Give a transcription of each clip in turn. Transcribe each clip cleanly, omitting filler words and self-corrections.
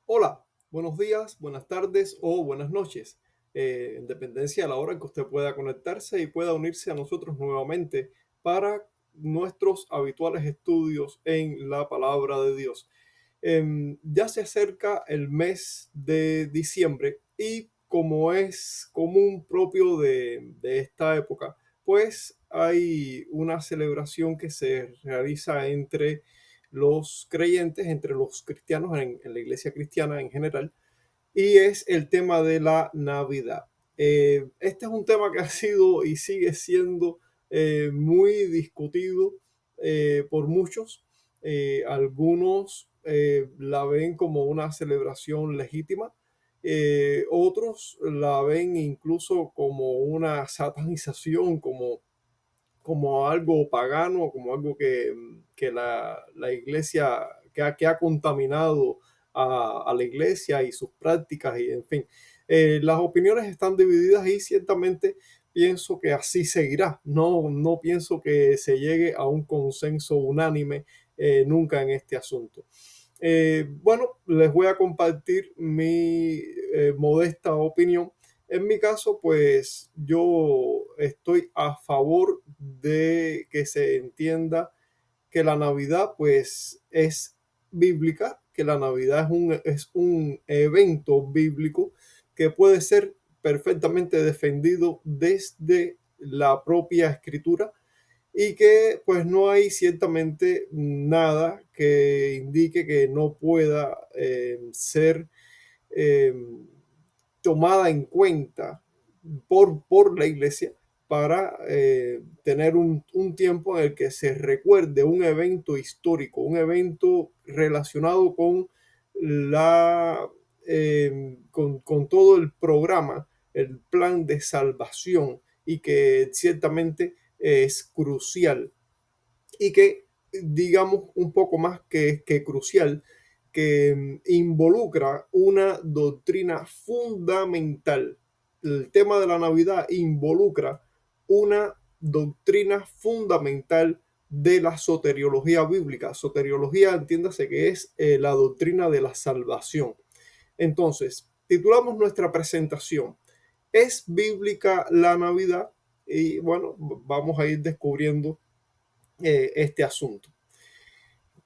Hola, buenos días, buenas tardes o buenas noches, en dependencia de la hora en que usted pueda conectarse y pueda unirse a nosotros nuevamente para nuestros habituales estudios en la palabra de Dios. Ya se acerca el mes de diciembre y como es común propio de esta época, pues hay una celebración que se realiza entre los creyentes, entre los cristianos en la iglesia cristiana en general, y es el tema de la Navidad. Este es un tema que ha sido y sigue siendo muy discutido por muchos. Algunos la ven como una celebración legítima, otros la ven incluso como una satanización, como algo pagano, como algo que la iglesia, que ha contaminado a la iglesia y sus prácticas, y en fin. Las opiniones están divididas y ciertamente pienso que así seguirá. No pienso que se llegue a un consenso unánime nunca en este asunto. Bueno, les voy a compartir mi modesta opinión. En mi caso, pues yo estoy a favor de que se entienda que la Navidad pues es bíblica, que la Navidad es un evento bíblico que puede ser perfectamente defendido desde la propia escritura y que pues no hay ciertamente nada que indique que no pueda ser eh, tomada en cuenta por la iglesia para tener un tiempo en el que se recuerde un evento histórico, un evento relacionado con con todo el programa, el plan de salvación, y que ciertamente es crucial y que, digamos, un poco más que crucial, que involucra una doctrina fundamental. El tema de la Navidad involucra una doctrina fundamental de la soteriología bíblica. Soteriología, entiéndase que es la doctrina de la salvación. Entonces, titulamos nuestra presentación: ¿Es bíblica la Navidad? Y bueno, vamos a ir descubriendo este asunto.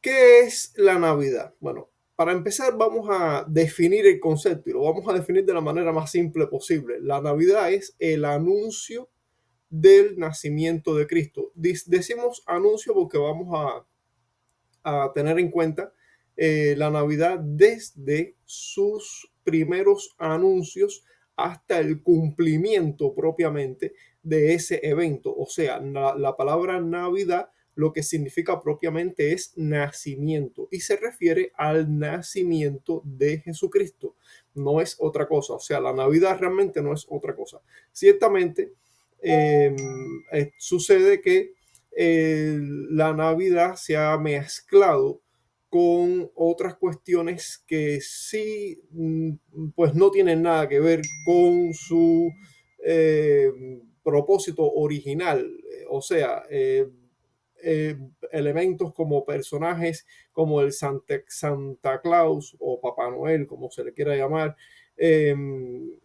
¿Qué es la Navidad? Bueno, para empezar vamos a definir el concepto y lo vamos a definir de la manera más simple posible. La Navidad es el anuncio del nacimiento de Cristo. Decimos anuncio porque vamos a tener en cuenta la Navidad desde sus primeros anuncios hasta el cumplimiento propiamente de ese evento. O sea, la palabra Navidad lo que significa propiamente es nacimiento y se refiere al nacimiento de Jesucristo. No es otra cosa. O sea, la Navidad realmente no es otra cosa. Ciertamente eh, sucede que la Navidad se ha mezclado con otras cuestiones que sí, pues no tienen nada que ver con su propósito original. O sea, elementos como personajes como el Santa Claus o Papá Noel, como se le quiera llamar, eh,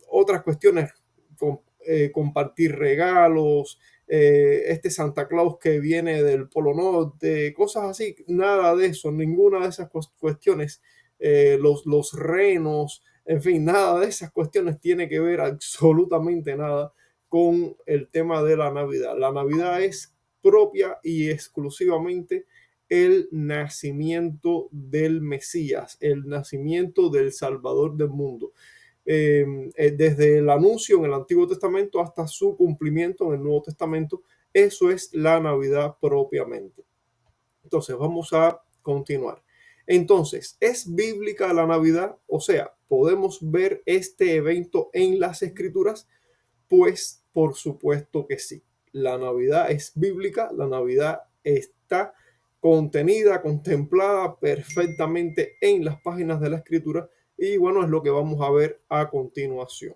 otras cuestiones, compartir regalos, este Santa Claus que viene del Polo Norte, cosas así, nada de eso, ninguna de esas cuestiones, los renos, en fin, nada de esas cuestiones tiene que ver absolutamente nada con el tema de la Navidad. La Navidad es propia y exclusivamente el nacimiento del Mesías, el nacimiento del Salvador del mundo. Desde el anuncio en el Antiguo Testamento hasta su cumplimiento en el Nuevo Testamento, eso es la Navidad propiamente. Entonces, vamos a continuar. Entonces, ¿es bíblica la Navidad? O sea, ¿podemos ver este evento en las Escrituras? Pues por supuesto que sí. La Navidad es bíblica, la Navidad está contenida, contemplada perfectamente en las páginas de la Escritura, y bueno, es lo que vamos a ver a continuación.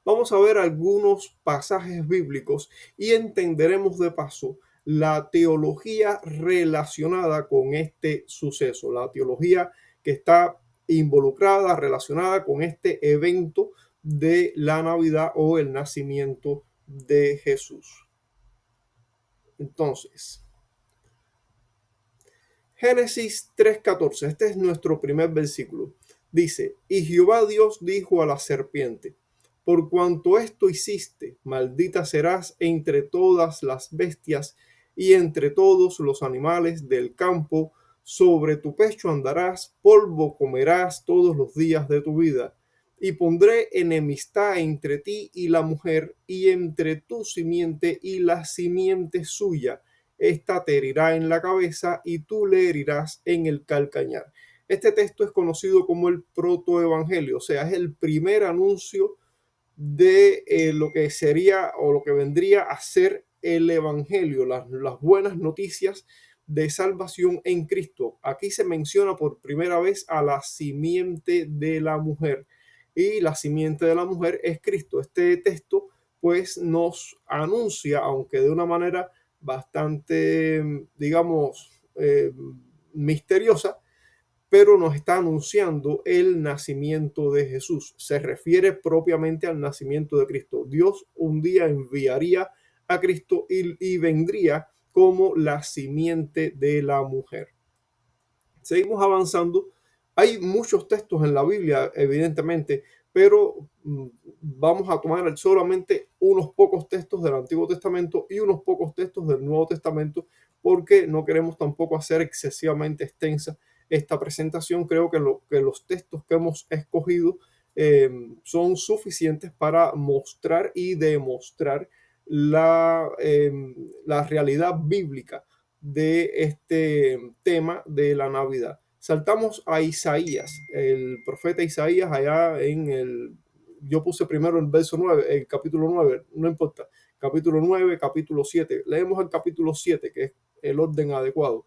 Vamos a ver algunos pasajes bíblicos y entenderemos de paso la teología relacionada con este suceso, la teología que está involucrada, relacionada con este evento de la Navidad o el nacimiento de Jesús. Entonces, Génesis 3:14, este es nuestro primer versículo. Dice, y Jehová Dios dijo a la serpiente, por cuanto esto hiciste, maldita serás entre todas las bestias y entre todos los animales del campo, sobre tu pecho andarás, polvo comerás todos los días de tu vida. Y pondré enemistad entre ti y la mujer, y entre tu simiente y la simiente suya. Esta te herirá en la cabeza y tú le herirás en el calcañar. Este texto es conocido como el protoevangelio, o sea, es el primer anuncio de lo que sería o lo que vendría a ser el evangelio, las buenas noticias de salvación en Cristo. Aquí se menciona por primera vez a la simiente de la mujer, y la simiente de la mujer es Cristo. Este texto pues nos anuncia, aunque de una manera bastante, digamos, misteriosa, pero nos está anunciando el nacimiento de Jesús. Se refiere propiamente al nacimiento de Cristo. Dios un día enviaría a Cristo y vendría como la simiente de la mujer. Seguimos avanzando. Hay muchos textos en la Biblia, evidentemente, pero vamos a tomar solamente unos pocos textos del Antiguo Testamento y unos pocos textos del Nuevo Testamento, porque no queremos tampoco hacer excesivamente extensa esta presentación. Creo que los textos que hemos escogido son suficientes para mostrar y demostrar la realidad bíblica de este tema de la Navidad. Saltamos a Isaías, el profeta Isaías, allá yo puse primero el verso 9, el capítulo 9, no importa, capítulo 9, capítulo 7. Leemos el capítulo 7, que es el orden adecuado.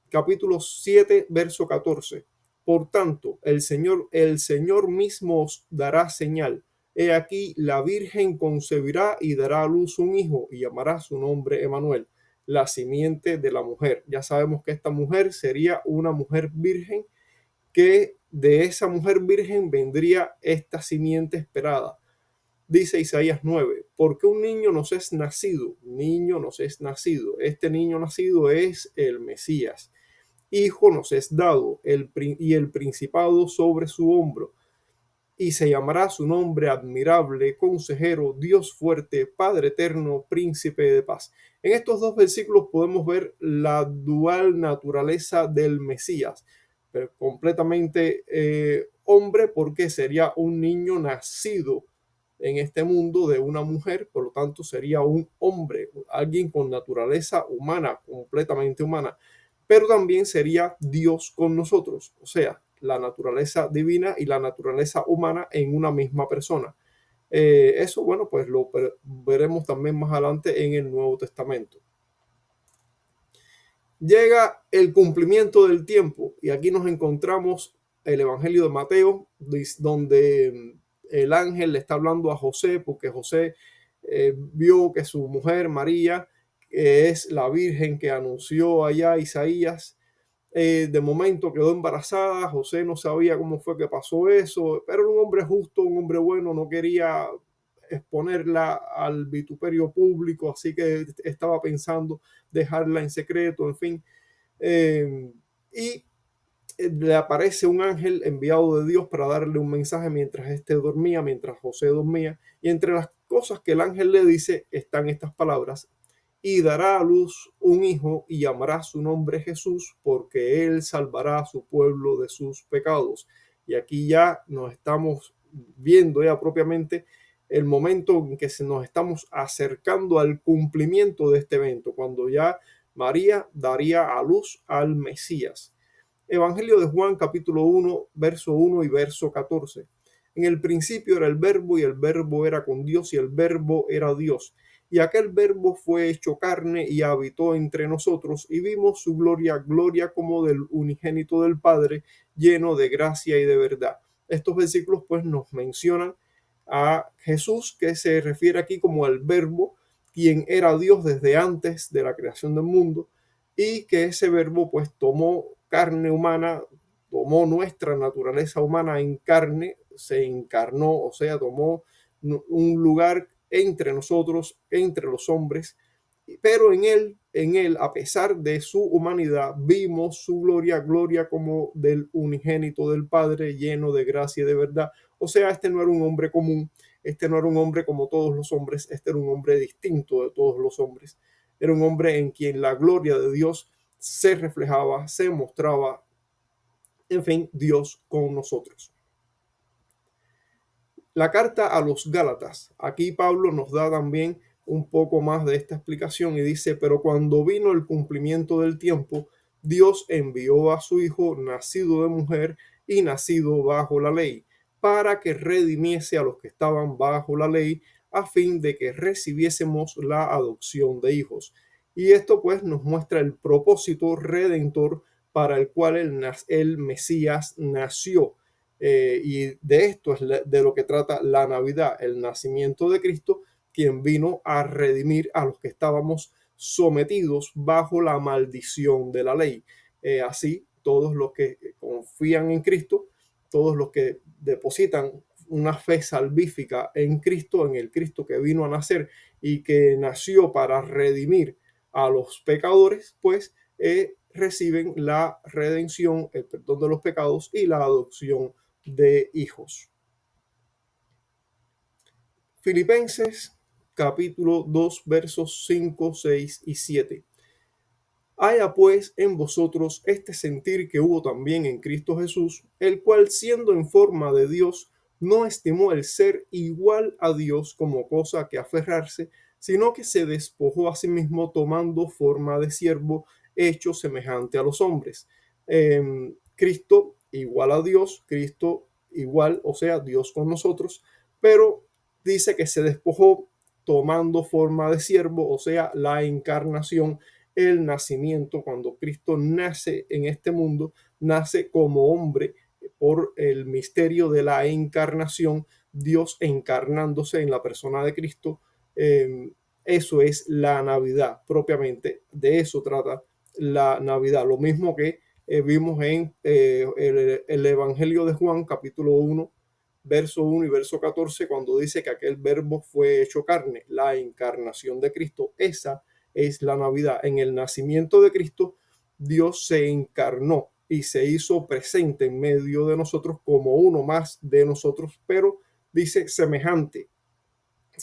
Capítulo 7, verso 14. Por tanto, el Señor mismo os dará señal. He aquí, la Virgen concebirá y dará a luz un hijo, y llamará su nombre Emanuel, la simiente de la mujer. Ya sabemos que esta mujer sería una mujer virgen, que de esa mujer virgen vendría esta simiente esperada. Dice Isaías 9, porque un niño nos es nacido, niño nos es nacido. Este niño nacido es el Mesías. Hijo nos es dado, y el principado sobre su hombro, y se llamará su nombre admirable, consejero, Dios fuerte, Padre eterno, príncipe de paz. En estos dos versículos podemos ver la dual naturaleza del Mesías, pero completamente hombre, porque sería un niño nacido en este mundo de una mujer, por lo tanto sería un hombre, alguien con naturaleza humana, completamente humana, pero también sería Dios con nosotros, o sea, la naturaleza divina y la naturaleza humana en una misma persona. Eso, bueno, pues lo veremos también más adelante en el Nuevo Testamento. Llega el cumplimiento del tiempo, y aquí nos encontramos el Evangelio de Mateo, donde el ángel le está hablando a José, porque José vio que su mujer María, que es la virgen que anunció allá Isaías, de momento quedó embarazada. José no sabía cómo fue que pasó eso, pero era un hombre justo, un hombre bueno, no quería exponerla al vituperio público, así que estaba pensando dejarla en secreto, en fin. Y le aparece un ángel enviado de Dios para darle un mensaje mientras mientras José dormía, y entre las cosas que el ángel le dice están estas palabras: y dará a luz un hijo y llamará su nombre Jesús, porque él salvará a su pueblo de sus pecados. Y aquí ya nos estamos viendo ya propiamente el momento en que nos estamos acercando al cumplimiento de este evento, cuando ya María daría a luz al Mesías. Evangelio de Juan, capítulo 1, verso 1 y verso 14. En el principio era el verbo, y el verbo era con Dios, y el verbo era Dios. Y aquel verbo fue hecho carne y habitó entre nosotros, y vimos su gloria, gloria como del unigénito del Padre, lleno de gracia y de verdad. Estos versículos pues nos mencionan a Jesús, que se refiere aquí como el verbo, quien era Dios desde antes de la creación del mundo, y que ese verbo pues tomó carne humana, tomó nuestra naturaleza humana en carne, se encarnó, o sea, tomó un lugar entre nosotros, entre los hombres, pero en él, a pesar de su humanidad, vimos su gloria, gloria como del unigénito del Padre, lleno de gracia y de verdad. O sea, este no era un hombre común, este no era un hombre como todos los hombres, este era un hombre distinto de todos los hombres. Era un hombre en quien la gloria de Dios se reflejaba, se mostraba, en fin, Dios con nosotros. La carta a los Gálatas. Aquí Pablo nos da también un poco más de esta explicación y dice, pero cuando vino el cumplimiento del tiempo, Dios envió a su Hijo, nacido de mujer y nacido bajo la ley, para que redimiese a los que estaban bajo la ley, a fin de que recibiésemos la adopción de hijos. Y esto pues nos muestra el propósito redentor para el cual el Mesías nació. Y de esto es de lo que trata la Navidad, el nacimiento de Cristo, quien vino a redimir a los que estábamos sometidos bajo la maldición de la ley. Así, todos los que confían en Cristo, todos los que depositan una fe salvífica en Cristo, en el Cristo que vino a nacer y que nació para redimir a los pecadores, pues reciben la redención, el perdón de los pecados y la adopción de hijos. Filipenses capítulo 2 versos 5, 6 y 7. Haya pues en vosotros este sentir que hubo también en Cristo Jesús, el cual siendo en forma de Dios, no estimó el ser igual a Dios como cosa que aferrarse, sino que se despojó a sí mismo tomando forma de siervo, hecho semejante a los hombres. Cristo igual a Dios, Cristo igual, o sea, Dios con nosotros, pero dice que se despojó tomando forma de siervo, o sea, la encarnación, el nacimiento, cuando Cristo nace en este mundo, nace como hombre por el misterio de la encarnación, Dios encarnándose en la persona de Cristo. Eso es la Navidad propiamente, de eso trata la Navidad. Lo mismo que vimos en el Evangelio de Juan, capítulo 1, verso 1 y verso 14, cuando dice que aquel verbo fue hecho carne, la encarnación de Cristo. Esa es la Navidad. En el nacimiento de Cristo, Dios se encarnó y se hizo presente en medio de nosotros como uno más de nosotros, pero dice semejante.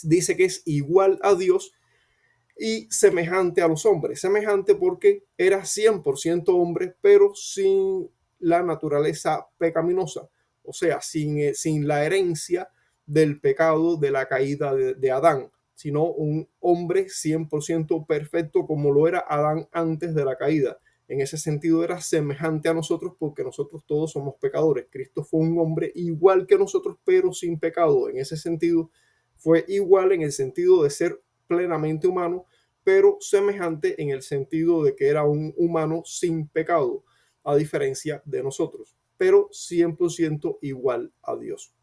Dice que es igual a Dios y semejante a los hombres. Semejante porque era 100% hombre, pero sin la naturaleza pecaminosa. O sea, sin la herencia del pecado de la caída de Adán, sino un hombre 100% perfecto como lo era Adán antes de la caída. En ese sentido era semejante a nosotros porque nosotros todos somos pecadores. Cristo fue un hombre igual que nosotros, pero sin pecado. En ese sentido fue igual en el sentido de ser plenamente humano, pero semejante en el sentido de que era un humano sin pecado, a diferencia de nosotros, pero 100% igual a Dios.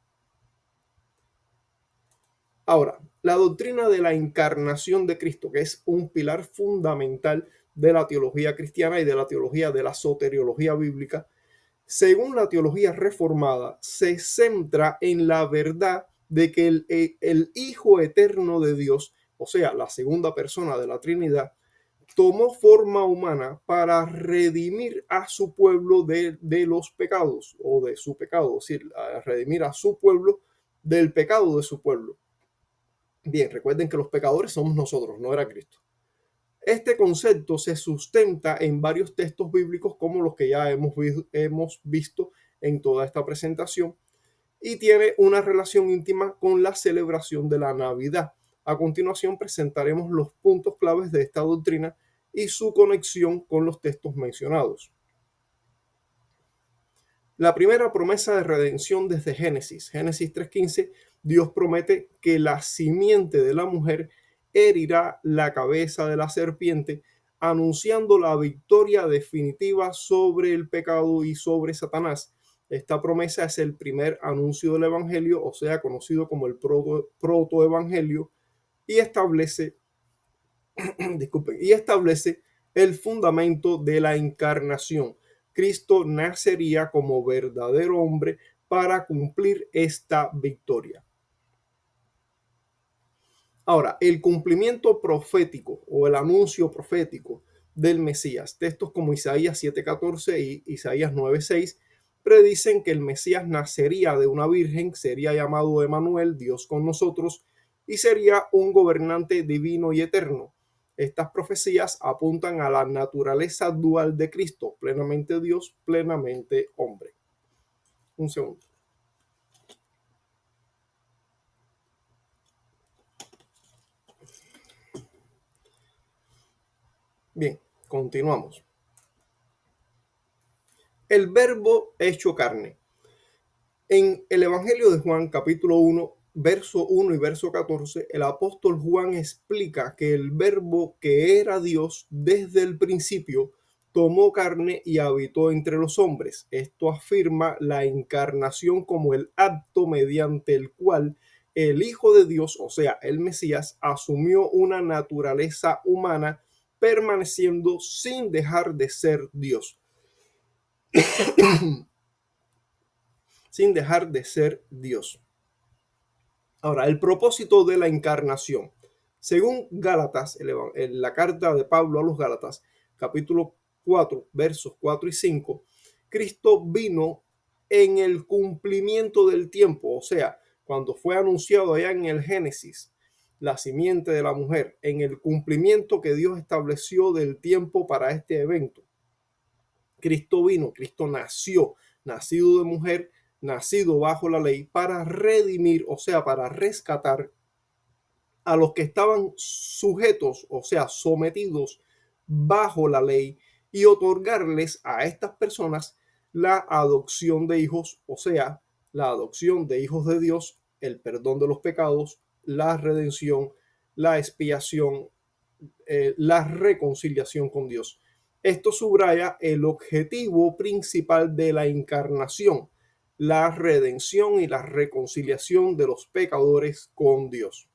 Ahora, la doctrina de la encarnación de Cristo, que es un pilar fundamental de la teología cristiana y de la teología de la soteriología bíblica, según la teología reformada, se centra en la verdad de que el Hijo eterno de Dios, o sea, la segunda persona de la Trinidad, tomó forma humana para redimir a su pueblo de los pecados o de su pecado, es decir, a redimir a su pueblo del pecado de su pueblo. Bien, recuerden que los pecadores somos nosotros, no era Cristo. Este concepto se sustenta en varios textos bíblicos como los que ya hemos visto en toda esta presentación y tiene una relación íntima con la celebración de la Navidad. A continuación presentaremos los puntos claves de esta doctrina y su conexión con los textos mencionados. La primera promesa de redención desde Génesis 3:15, Dios promete que la simiente de la mujer herirá la cabeza de la serpiente, anunciando la victoria definitiva sobre el pecado y sobre Satanás. Esta promesa es el primer anuncio del Evangelio, o sea, conocido como el protoevangelio, y establece, y establece el fundamento de la encarnación. Cristo nacería como verdadero hombre para cumplir esta victoria. Ahora, el cumplimiento profético o el anuncio profético del Mesías, textos como Isaías 7:14 y Isaías 9:6, predicen que el Mesías nacería de una virgen, sería llamado Emanuel, Dios con nosotros, y sería un gobernante divino y eterno. Estas profecías apuntan a la naturaleza dual de Cristo, plenamente Dios, plenamente hombre. Un segundo. Bien, continuamos. El verbo hecho carne. En el Evangelio de Juan, capítulo 1, verso 1 y verso 14, el apóstol Juan explica que el verbo que era Dios desde el principio tomó carne y habitó entre los hombres. Esto afirma la encarnación como el acto mediante el cual el Hijo de Dios, o sea, el Mesías, asumió una naturaleza humana, permaneciendo sin dejar de ser Dios. Sin dejar de ser Dios. Ahora, el propósito de la encarnación. Según Gálatas, en la carta de Pablo a los Gálatas, capítulo 4, versos 4 y 5, Cristo vino en el cumplimiento del tiempo, o sea, cuando fue anunciado allá en el Génesis, la simiente de la mujer, en el cumplimiento que Dios estableció del tiempo para este evento. Cristo vino, Cristo nació, nacido de mujer, nacido bajo la ley, para redimir, o sea, para rescatar a los que estaban sujetos, o sea, sometidos bajo la ley, y otorgarles a estas personas la adopción de hijos, o sea, la adopción de hijos de Dios, el perdón de los pecados, la redención, la expiación, la reconciliación con Dios. Esto subraya el objetivo principal de la encarnación, la redención y la reconciliación de los pecadores con Dios.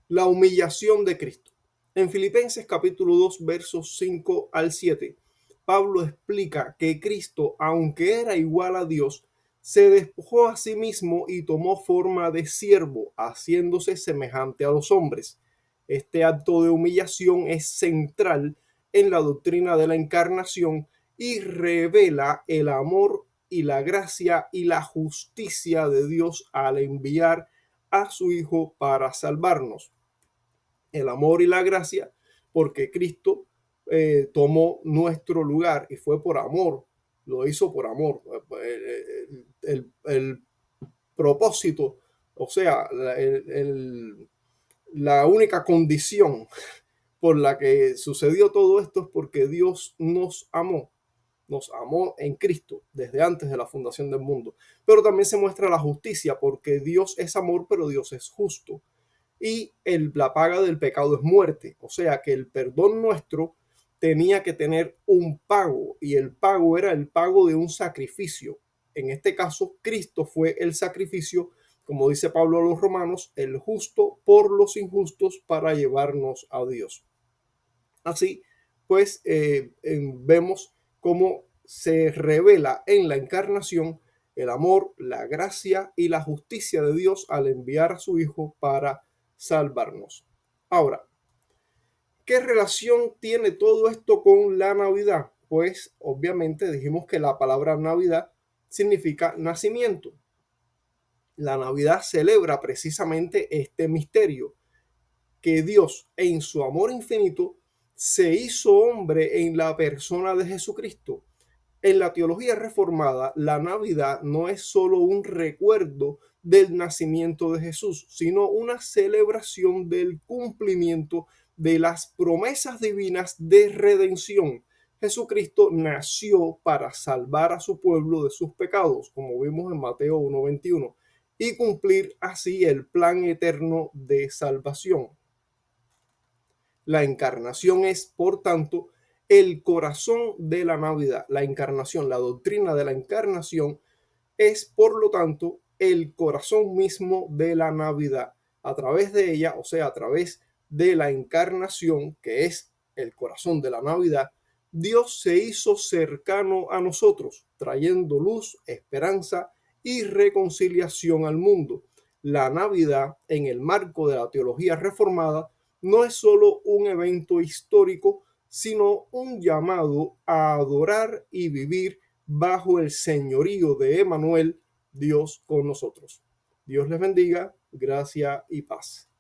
La humillación de Cristo. En Filipenses capítulo 2, versos 5 al 7, Pablo explica que Cristo, aunque era igual a Dios, se despojó a sí mismo y tomó forma de siervo, haciéndose semejante a los hombres. Este acto de humillación es central en la doctrina de la encarnación y revela el amor y la gracia y la justicia de Dios al enviar a su Hijo para salvarnos. El amor y la gracia, porque Cristo tomó nuestro lugar y fue por amor, lo hizo por amor. El propósito, o sea, la única condición por la que sucedió todo esto es porque Dios nos amó en Cristo desde antes de la fundación del mundo. Pero también se muestra la justicia, porque Dios es amor, pero Dios es justo. Y la paga del pecado es muerte. O sea que el perdón nuestro tenía que tener un pago, y el pago era el pago de un sacrificio. En este caso, Cristo fue el sacrificio, como dice Pablo a los romanos, el justo por los injustos para llevarnos a Dios. Así pues, vemos cómo se revela en la encarnación el amor, la gracia y la justicia de Dios al enviar a su Hijo para salvarnos. Ahora, ¿qué relación tiene todo esto con la Navidad? Pues obviamente dijimos que la palabra Navidad significa nacimiento. La Navidad celebra precisamente este misterio, que Dios en su amor infinito se hizo hombre en la persona de Jesucristo. En la teología reformada, la Navidad no es solo un recuerdo del nacimiento de Jesús, sino una celebración del cumplimiento de las promesas divinas de redención. Jesucristo nació para salvar a su pueblo de sus pecados, como vimos en Mateo 1:21, y cumplir así el plan eterno de salvación. La encarnación es, por tanto, el corazón de la Navidad. La encarnación, la doctrina de la encarnación es, por lo tanto, el corazón mismo de la Navidad. A través de ella, o sea, a través de la encarnación, que es el corazón de la Navidad, Dios se hizo cercano a nosotros, trayendo luz, esperanza y reconciliación al mundo. La Navidad, en el marco de la teología reformada, no es solo un evento histórico, sino un llamado a adorar y vivir bajo el señorío de Emmanuel, Dios con nosotros. Dios les bendiga, gracia y paz.